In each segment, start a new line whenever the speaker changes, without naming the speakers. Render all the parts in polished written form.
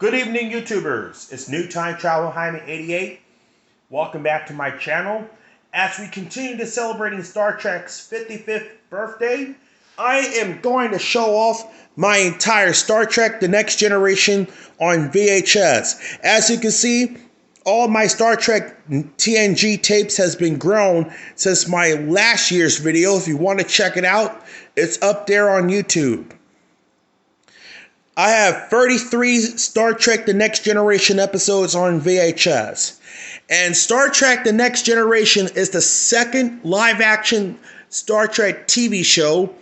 Good evening, YouTubers. It's New Time Travel Hyman 88. Welcome back to my channel. As we continue to celebrating Star Trek's 55th birthday, I am going to show off my entire Star Trek The Next Generation on VHS. As you can see, all my Star Trek TNG tapes has been grown since my last year's video. If you want to check it out, it's up there on YouTube. I have 33 Star Trek The Next Generation episodes on VHS. And Star Trek The Next Generation is the second live-action Star Trek TV show.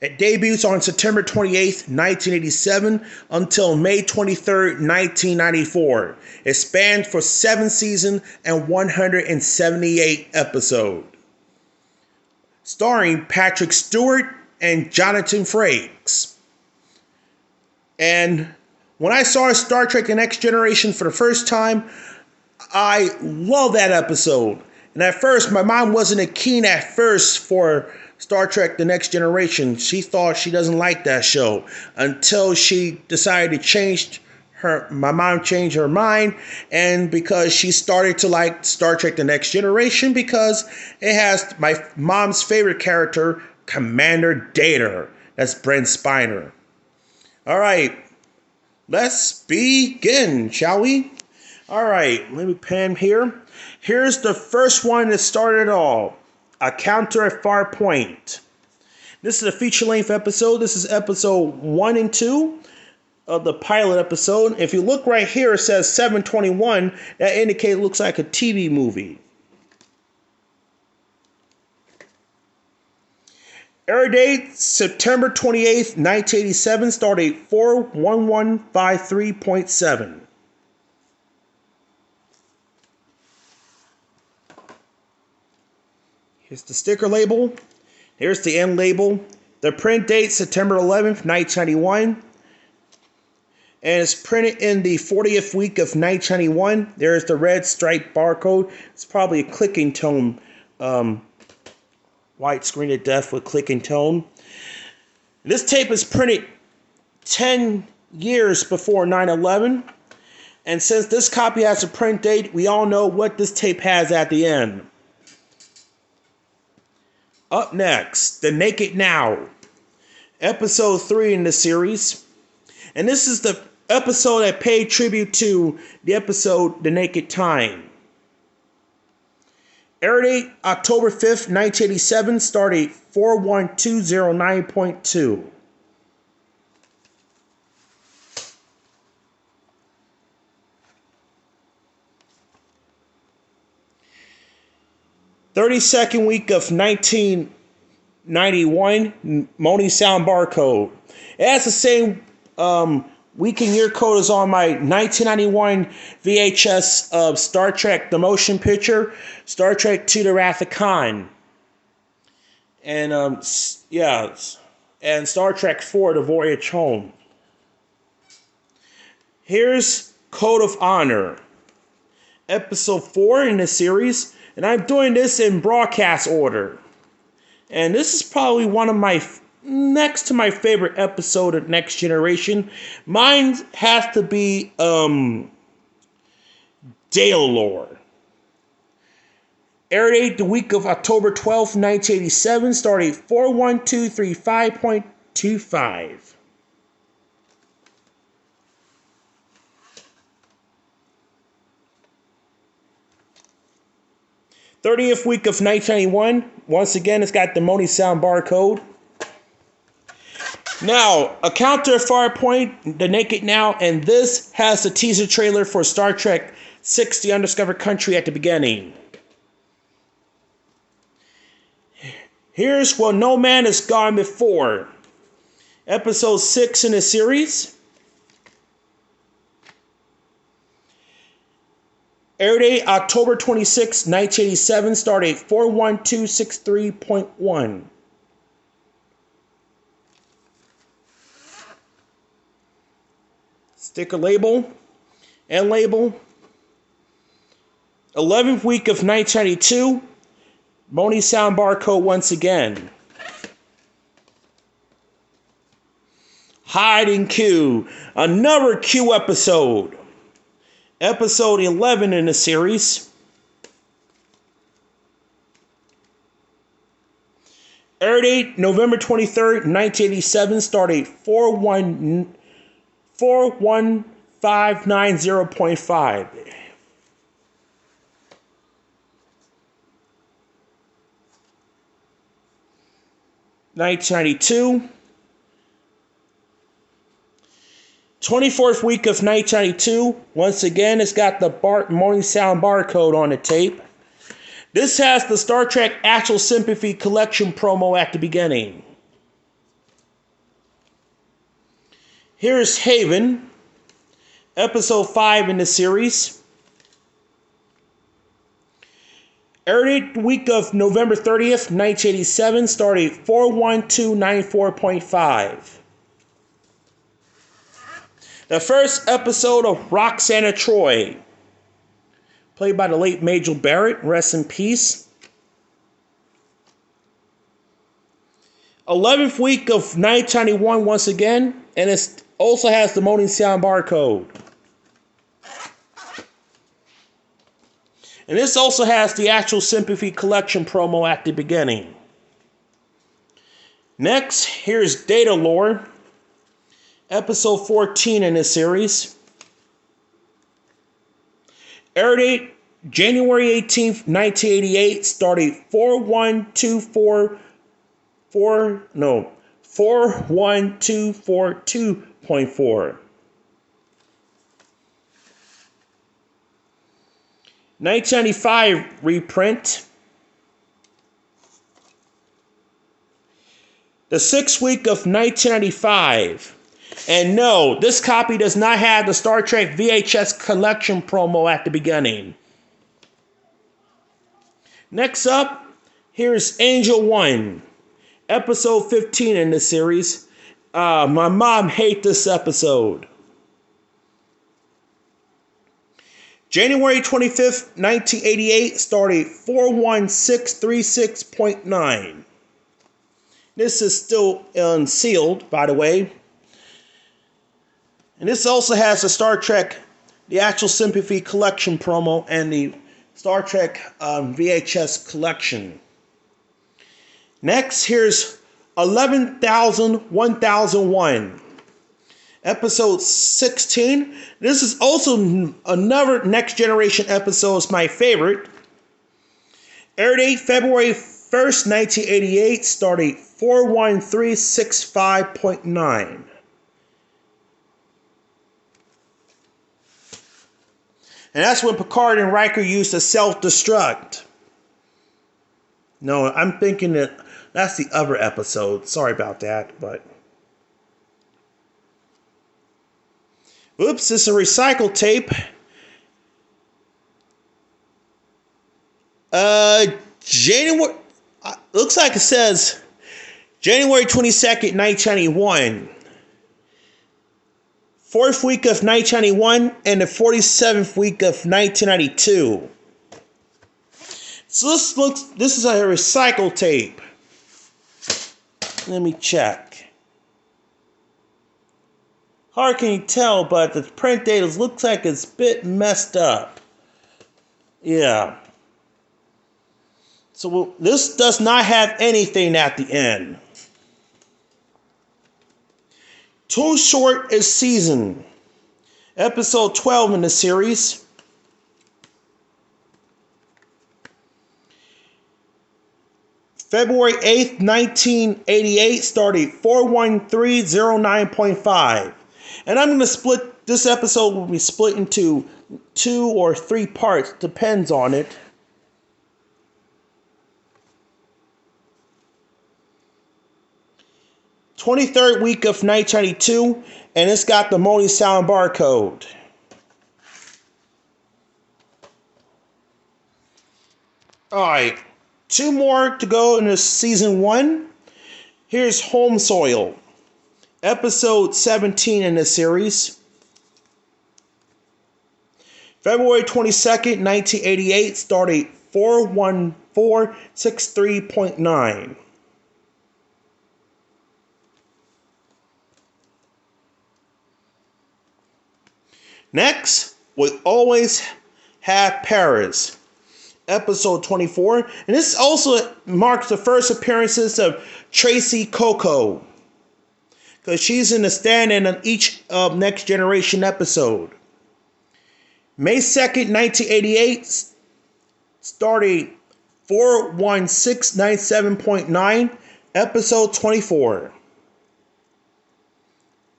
It debuts on September 28th, 1987 until May 23rd, 1994. It spanned for 7 seasons and 178 episodes. Starring Patrick Stewart and Jonathan Frakes. And when I saw Star Trek The Next Generation for the first time, I love that episode. And at first, my mom wasn't keen at first for Star Trek The Next Generation. She thought she doesn't like that show until she decided to change my mom changed her mind, and because she started to like Star Trek The Next Generation because it has my mom's favorite character, Commander Data. That's Brent Spiner. All right, let's begin, shall we? All right, let me pan here. Here's the first one that started it all. A Counter at Farpoint. This is a feature-length episode. This is episode 1 and 2 of the pilot episode. If you look right here, it says 721. That indicates it looks like a TV movie. Air date, September 28th, 1987. Start date 41153.7. Here's the sticker label. Here's the end label. The print date, September 11th, 1991. And it's printed in the 40th week of 1991. There's the red stripe barcode. It's probably a clicking tone white screen of death with clicking tone. This tape is printed 10 years before 9/11. And since this copy has a print date, we all know what this tape has at the end. Up next, The Naked Now. Episode 3 in the series. And this is the episode that paid tribute to the episode The Naked Time. Air date, October 5th, 1987. Start date 41209.2. '32nd week of 1991. Moni Sound barcode. It has the same week and year code as on my 1991 VHS of Star Trek The Motion Picture, Star Trek II The Wrath of Khan, and and Star Trek IV The Voyage Home. Here's Code of Honor, episode 4 in the series, and I'm doing this in broadcast order. And this is probably one of my next to my favorite episode of Next Generation. Mine has to be Daylore. Air date the week of October 12th, 1987. Start date 41235.25. '30th week of 1991. Once again, it's got the Moni Sound barcode. Now, A Counter at Farpoint, The Naked Now, and this has the teaser trailer for Star Trek VI: The Undiscovered Country at the beginning. Here's Well No Man Has Gone Before, episode 6 in the series. Air date, October 26, 1987. Start date 41263.1. Sticker label, end label. 11th week of 1992. Moni Sound barcode once again. Hide and Q, another Q episode. Episode 11 in the series. Air date November 23rd, 1987. Start date 41590.5. 1992. 24th week of 1992. Once again, it's got the morning sound barcode on the tape. This has the Star Trek Actual Sympathy Collection promo at the beginning. Here's Haven, episode 5 in the series. Air date week of November 30th, 1987. Start date 41294.5. The first episode of Roxana Troy, played by the late Majel Barrett, rest in peace. 11th week of 1991 once again, and it also has the morning sound barcode. And this also has the Actual Sympathy Collection promo at the beginning. Next, here's Data Lore, episode 14 in this series. Air date January 18th, 1988. Start date 41242.4. 1995 reprint. The 6th week of 1995. And no, this copy does not have the Star Trek VHS collection promo at the beginning. Next up, here's Angel 1, episode 15 in the series. My mom hates this episode. January 25th, 1988, start date 41636.9. This is still unsealed, by the way. And this also has the Star Trek, the Actual Sympathy Collection promo, and the Star Trek VHS collection. Next, here's 11,1001, episode 16. This is also another Next Generation episode. It's my favorite. Air date February 1st, 1988. Start date 41365.9. And that's when Picard and Riker used to self-destruct. No, I'm thinking that that's the other episode. Sorry about that, but... Oops, it's a recycled tape. January... looks like it says January 22nd, 1991. 4th week of 1991 and the 47th week of 1992. So this is a recycled tape. Let me check. Hard can you tell, but the print data looks like it's a bit messed up. Yeah. So this does not have anything at the end. Too Short is Season, episode 12 in the series. February 8th, 1988, started 41309.5. And I'm going to split, this episode will be split into 2 or 3 parts, depends on it. '23rd week of 1992, and it's got the Moni Sound barcode. Alright, 2 more to go in this season 1. Here's Home Soil, episode 17 in the series. February 22nd, 1988, start date 41463.9. Next, we always have Paris, episode 24. And this also marks the first appearances of Tracy Coco, because she's in the stand-in on each Next Generation episode. May 2nd, 1988, starting 41697.9, episode 24.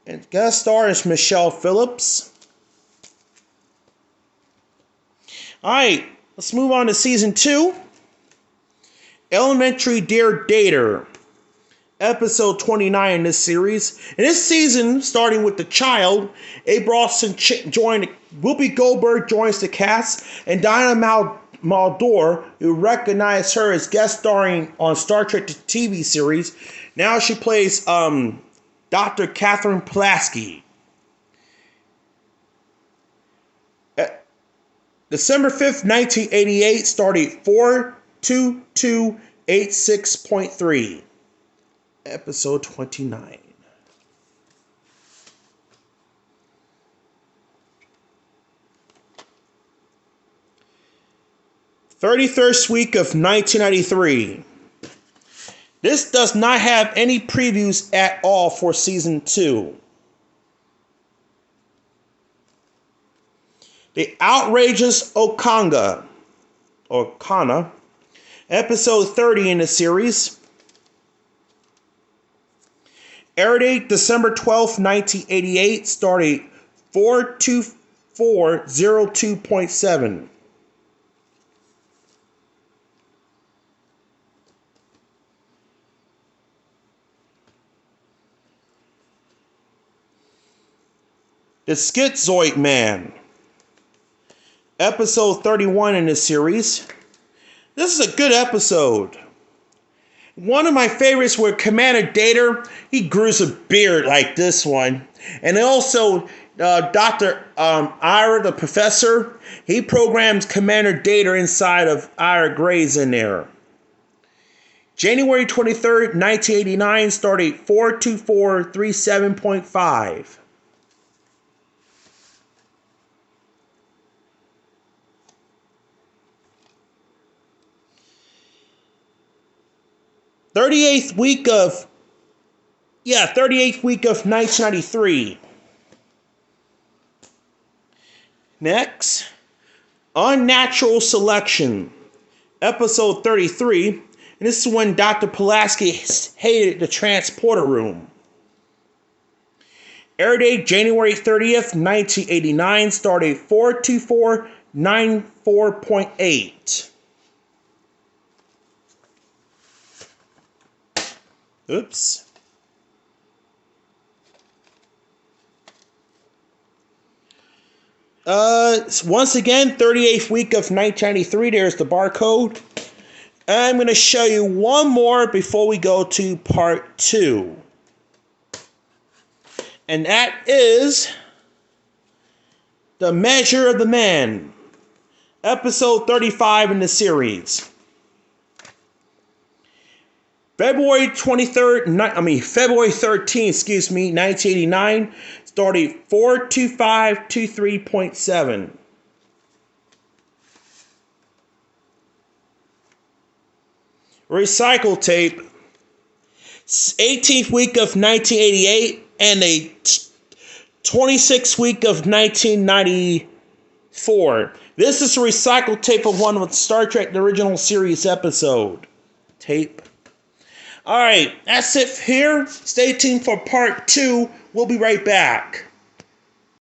And guest star is Michelle Phillips. Alright, let's move on to season 2. Elementary Dear Dater, episode 29 in this series. In this season, starting with the child, Abe Ralston joined, Whoopi Goldberg joins the cast, and Dinah Muldaur, who recognized her as guest starring on Star Trek the TV series, now she plays Dr. Catherine Pulaski. December 5th, 1988, started 42286.3, episode 29. "31st week of 1993. This does not have any previews at all for season 2. The Outrageous Okana, episode 30 in the series. Air date December 12th, 1988, started 42402.7. The Schizoid Man, episode 31 in this series. This is a good episode. One of my favorites were Commander Data. He grows a beard like this one. And also Dr. Ira, the professor, he programs Commander Data inside of Ira Grays in there. January 23rd, 1989, started 42437.5. Thirty-eighth week of 1993. Next, Unnatural Selection, episode 33. And this is when Dr. Pulaski hated the transporter room. Air date January 30th, 1989, started 42494.8. Oops. Once again, 38th week of 1993. There's the barcode. I'm going to show you one more before we go to part 2. And that is The Measure of the Man, episode 35 in the series. February 13th, 1989, started 42523.7. Recycle Tape, 18th week of 1988, and a 26th week of 1994. This is a recycle tape of one with Star Trek the original series episode. Tape. Alright, that's it here. Stay tuned for part 2. We'll be right back.